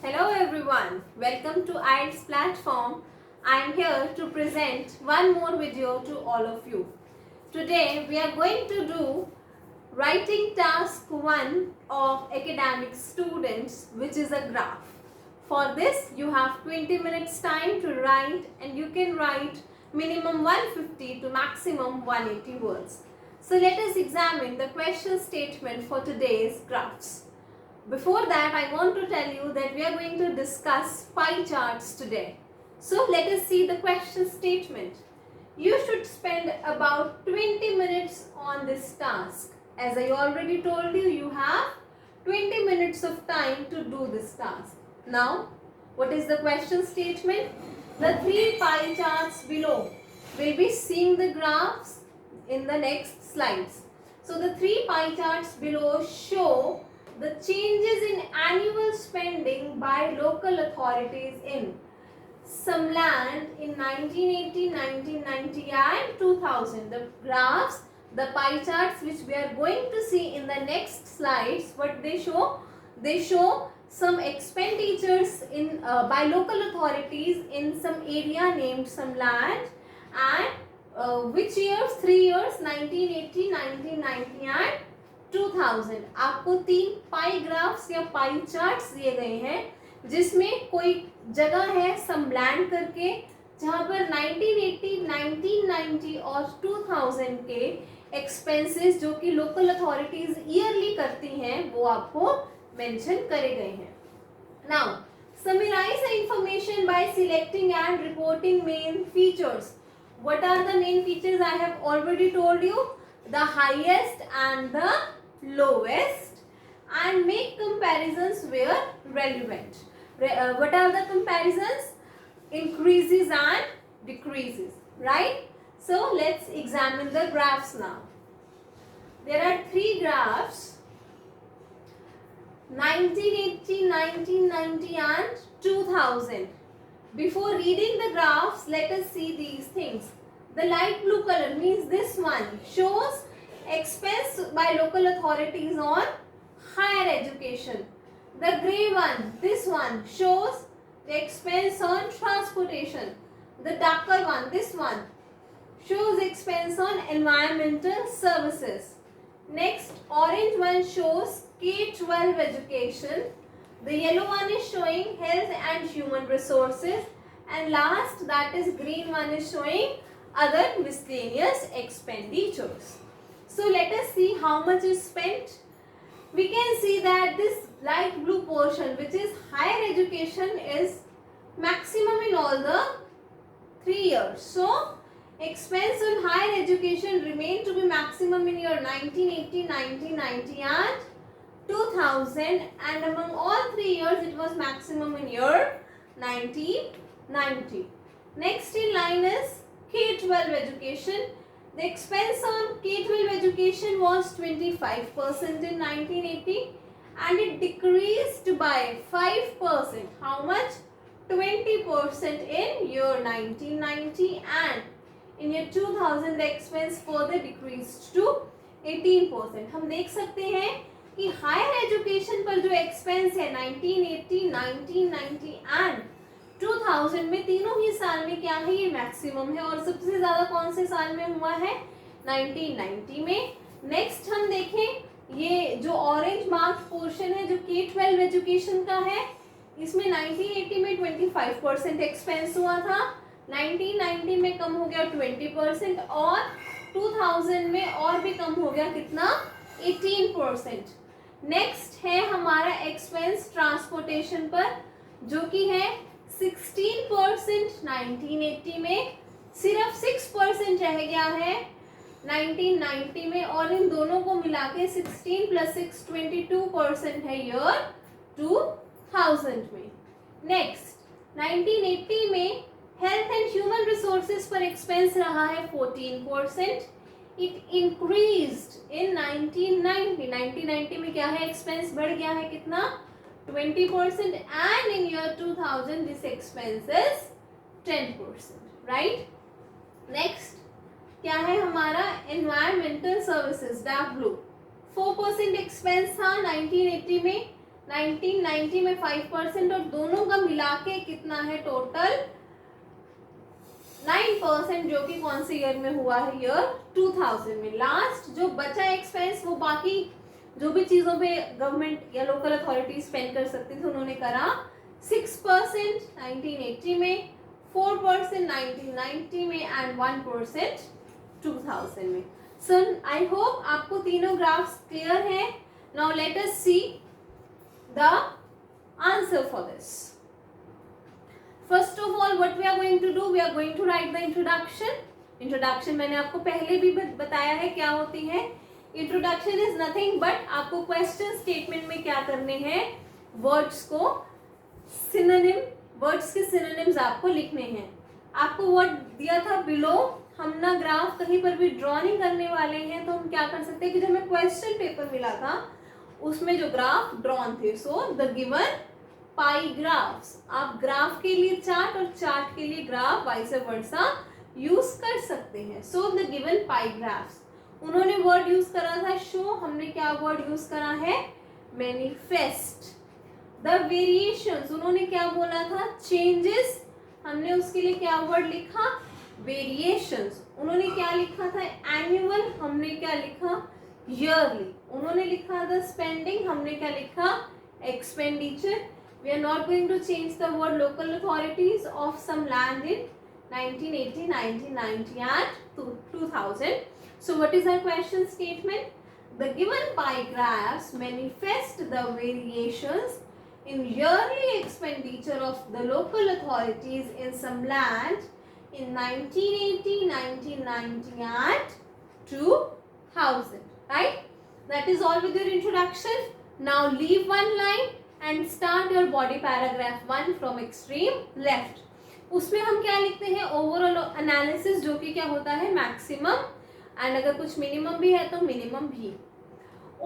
Hello everyone, welcome to IELTS platform. I am here to present one more video to all of you. Today we are going to do writing task 1 of academic students, which is a graph. For this you have 20 minutes time to write, and you can write minimum 150 to maximum 180 words. So let us examine the question statement for today's graphs. Before that, I want to tell you that we are going to discuss pie charts today. So let us see the question statement. You should spend about 20 minutes on this task. As I already told you, you have 20 minutes of time to do this task. Now, what is the question statement? The 3 pie charts below. We'll be seeing the graphs in the next slides. So the 3 pie charts below show the changes in annual spending by local authorities in some land in 1980, 1990 and 2000. The graphs, the pie charts which we are going to see in the next slides, what they show? They show some expenditures in by local authorities in some area named some land, and which years? 3 years, 1980, 1990 and 2000. आपको 3 पाई graphs या pie charts दिए गए हैं जिसमें कोई जगह है some land करके, जहां पर 1980, 1990 और 2000 के एक्सपेंसेस जो कि लोकल अथॉरिटीज ईयरली करती हैं वो आपको मेंशन करे गए हैं. Now summarize the information by selecting and reporting main features. What are the main features? I have already told you, the highest and the lowest, and make comparisons where relevant. What are the comparisons? Increases and decreases, right? So let's examine the graphs now. There are 3 graphs, 1980, 1990 and 2000. Before reading the graphs, let us see these things. The light blue color means this one shows expense by local authorities on higher education. The grey one, this one, shows the expense on transportation. The darker one, this one, shows expense on environmental services. Next, orange one shows K-12 education. The yellow one is showing health and human resources. And last, that is green one, is showing other miscellaneous expenditures. So let us see how much is spent. We can see that this light blue portion, which is higher education, is maximum in all the 3 years. So expense on higher education remain to be maximum in year 1980, 1990 and 2000, and among all 3 years it was maximum in year 1990. Next in line is K-12 education. The expense on K-12 education was 25% in 1980 and it decreased by 5%. How much? 20% in year 1990, and in year 2000 the expense further decreased to 18%. हम देख सकते हैं कि higher education पर जो expense है 1980, 1990 and 2000 में, तीनों ही साल में क्या है, ये मैक्सिमम है. और सबसे ज्यादा कौन से साल में हुआ है? 1990 में. नेक्स्ट हम देखें, ये जो ऑरेंज मार्क पोर्शन है जो K-12 एजुकेशन का है, इसमें 1980 में 25% एक्सपेंस हुआ था, 1990 में कम हो गया 20% और 2000 में और भी कम हो गया, कितना? 18%. नेक्स्ट है हमारा एक्सपेंस ट्रांसपोर्टेशन पर, जो कि है 16% 1980 में, सिर्फ 6% रह गया है 1990 में, और इन दोनों को मिला के 16 + 6 22% है ईयर 2000 में. नेक्स्ट 1980 में हेल्थ एंड ह्यूमन रिसोर्सेज पर एक्सपेंस रहा है 14%. इट इंक्रीज्ड इन 1990. 1990 में क्या है, एक्सपेंस बढ़ गया है, कितना? 20%, and in year 2000 this expense is 10%, right? Next क्या है हमारा? environmental services, dark blue, 4% expense था 1980 में, 1990 में 5% और दोनों का मिला के कितना है टोटल 9%, जो कि कौन से ईयर में हुआ है, ईयर 2000 में। लास्ट जो बचा एक्सपेंस वो बाकी जो भी चीजों पे गवर्नमेंट या लोकल अथॉरिटी स्पेंड कर सकती थी उन्होंने करा 6% 1980 में, 4% 1990 में एंड 1% 2000 में। सो आई होप आपको तीनों ग्राफ्स क्लियर है। Now let us see the answer for this. First of all, what we are going to do, we are going to write the introduction. Introduction मैंने आपको पहले भी बताया है क्या होती है। Introduction is nothing but आपको question statement में क्या करने हैं, words को synonym, words के synonyms आपको लिखने हैं। आपको word दिया था below, हम ना ग्राफ कहीं पर भी ड्रॉ नहीं करने वाले हैं, तो हम क्या कर सकते हैं कि जब हमें क्वेश्चन पेपर मिला था उसमें जो ग्राफ ड्रॉन थे, so the given pie graphs, आप ग्राफ के लिए चार्ट और चार्ट के लिए ग्राफ वाइस वर्सा यूज कर सकते हैं। So the given pie graphs, उन्होंने वर्ड यूज करा था शो, हमने क्या वर्ड यूज करा है, मैनिफेस्ट। द वेरिएशंस, उन्होंने क्या बोला था, चेंजेस, हमने उसके लिए क्या वर्ड लिखा, वेरिएशंस। उन्होंने क्या लिखा था, एनुअल, हमने क्या लिखा, ईयरली। उन्होंने लिखा था स्पेंडिंग, हमने क्या लिखा, expenditure. We are not going to change the word local authorities of some land in 1980, 1990 and 2000. So what is our question statement? The given pie graphs manifest the variations in yearly expenditure of the local authorities in some land in 1980, 1990 and 2000. Right? That is all with your introduction. Now leave one line and start your body paragraph 1 from extreme left. उसमें हम क्या लिखते हैं, overall analysis, जो कि क्या होता है मैक्सिमम, एंड अगर कुछ मिनिमम भी है तो मिनिमम भी।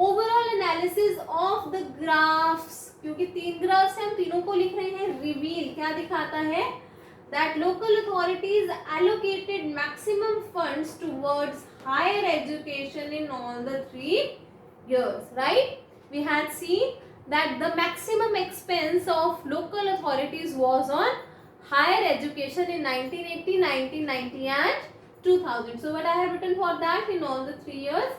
Overall analysis of the graphs, क्योंकि 3 ग्राफ्स हैं हम तीनों को लिख रहे हैं। रिवील क्या दिखाता है, that local authorities allocated maximum funds towards higher education in all the 3 years. Right? We had seen that the maximum expense of local authorities was on higher education in 1980, 1990 and 2000. So what I have written for that, in all the 3 years,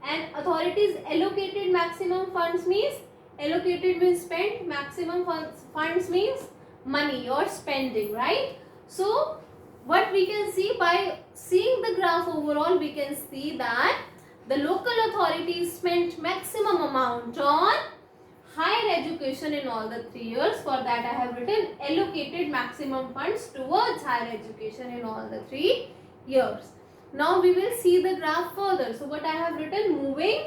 and authorities allocated maximum funds means, allocated means spent, maximum funds means money or spending, right? So what we can see by seeing the graph overall, we can see that the local authorities spent maximum amount on higher education in all the 3 years. For that I have written allocated maximum funds towards higher education in all the 3 years. Now we will see the graph further. So what I have written, moving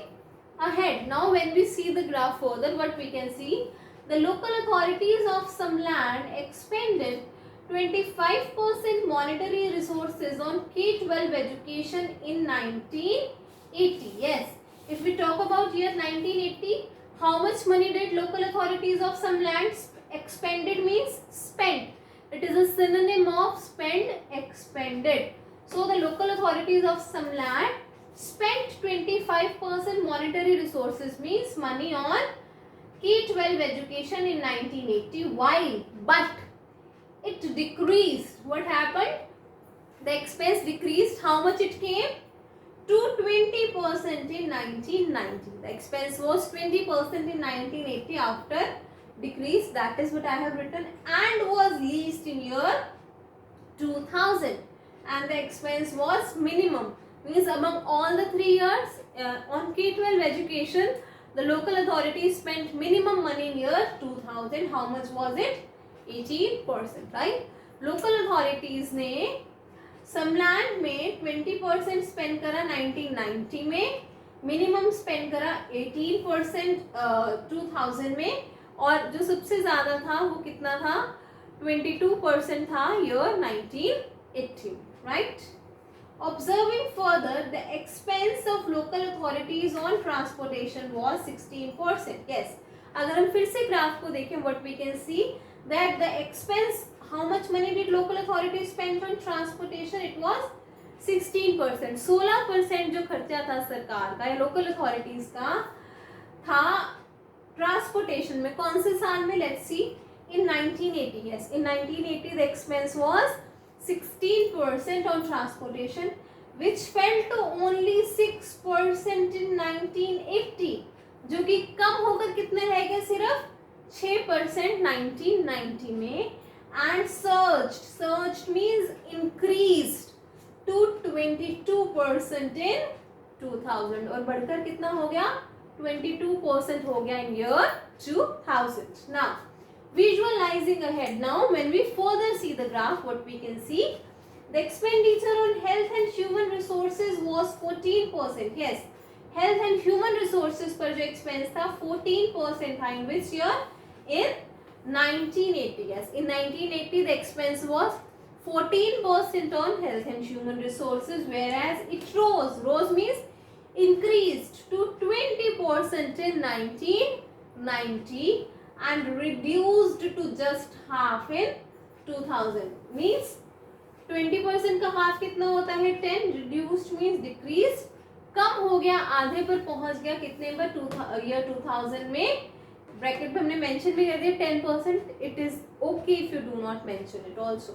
ahead. Now when we see the graph further, what we can see, the local authorities of some land expended 25% monetary resources on K-12 education in 1980. Yes, if we talk about year 1980, how much money did local authorities of some land expended means spent. It is a synonym of spend, expended. So the local authorities of some land spent 25% monetary resources means money on K-12 education in 1980. Why? But it decreased. What happened? The expense decreased. How much it came? To 20% in 1990. The expense was 20% in 1980 after decrease. That is what I have written, and was leased in year 2000. And the expense was minimum. Means among all the 3 years on K-12 education, the local authorities spent minimum money in year 2000. How much was it? 18%. Right? Local authorities ने समलैंड में 20% spend करा 1990 में, minimum spend करा 18% 2000 में, और जो सबसे ज़्यादा था वो कितना था, 22% था year 1980. Right? Observing further, the expense of local authorities on transportation was 16%. Yes, अगर हम फिर से ग्राफ को देखें, what we can see that the expense, how much money did local authorities spend on transportation? It was 16%. 16% जो खर्चा था सरकार का या लोकल अथॉरिटीज का था ट्रांसपोर्टेशन में कौन से साल में, let's see in 1980. Yes, in 1980 the expense was 16% on transportation, which fell to only 6% in 1980, जो कि कम होकर कितने रह गए, सिर्फ 6% 1990 में. And surged means increased to 22% in 2000, और बढ़कर कितना हो गया, 22% हो गया in year 2000. Now visualizing ahead, now when we further see the graph, what we can see, the expenditure on health and human resources was 14%. Yes, health and human resources पर जो expense था 14% था. In which year? In 1980. Yes, in 1980 the expense was 14% on health and human resources, whereas it rose means increased to 20% in 1990 and reduced to just half in 2000. Means 20% का half कितना होता है, 10. reduced means decreased, कम हो गया, आधे पर पहुंच गया, कितने पर, year 2000 में. ब्रैकेट पे हमने मेंशन भी कर दिया 10%. It is okay if you do not mention it also.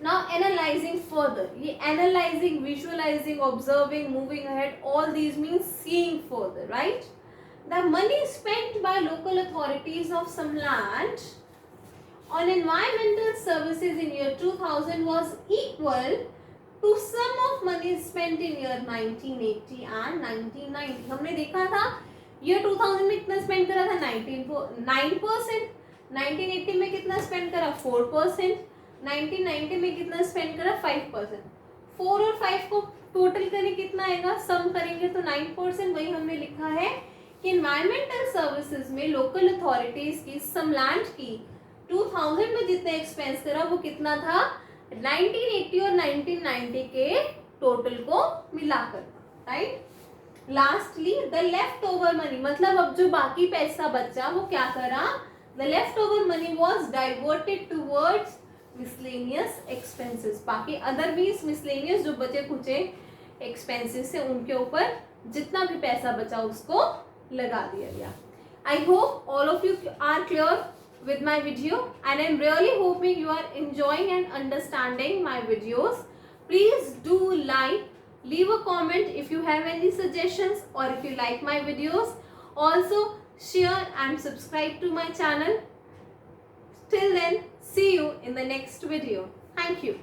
Now analyzing further, ये analyzing, visualizing, observing, moving ahead, all these means seeing further, right? The money spent by local authorities of some land on environmental services in year 2000 was equal to sum of money spent in year 1980 and 1990. हमने देखा था year 2000 में कितना spend करा था, 9%. 1980 में कितना spend करा, 4%. 1990 में कितना स्पेंड करा, 5%. 4 और 5 को टोटल करें कितना आएगा, सम करेंगे तो 9%. वही हमने लिखा है कि इन्वायरमेंटल सर्विसेज में लोकल अथॉरिटीज की सम लैंड की 2000 में जितना एक्सपेंस करा वो कितना था, 1980 और 1990 के टोटल को मिलाकर, right. Lastly the left over money, मतलब अब जो बाकी पैसा बचा वो क्या करा, the left over money was diverted towards miscellaneous expenses. बाकी अदर मीन्स मिसलेनियस जो बचे कुचे एक्सपेंसेस से उनके ऊपर जितना भी पैसा बचा उसको लगा दिया गया. I hope all of you are clear with my video and I'm really hoping you are enjoying and understanding my videos. Please do like, leave a comment if you have any suggestions or if you like my videos. Also share and subscribe to my channel. Till then, see you in the next video. Thank you.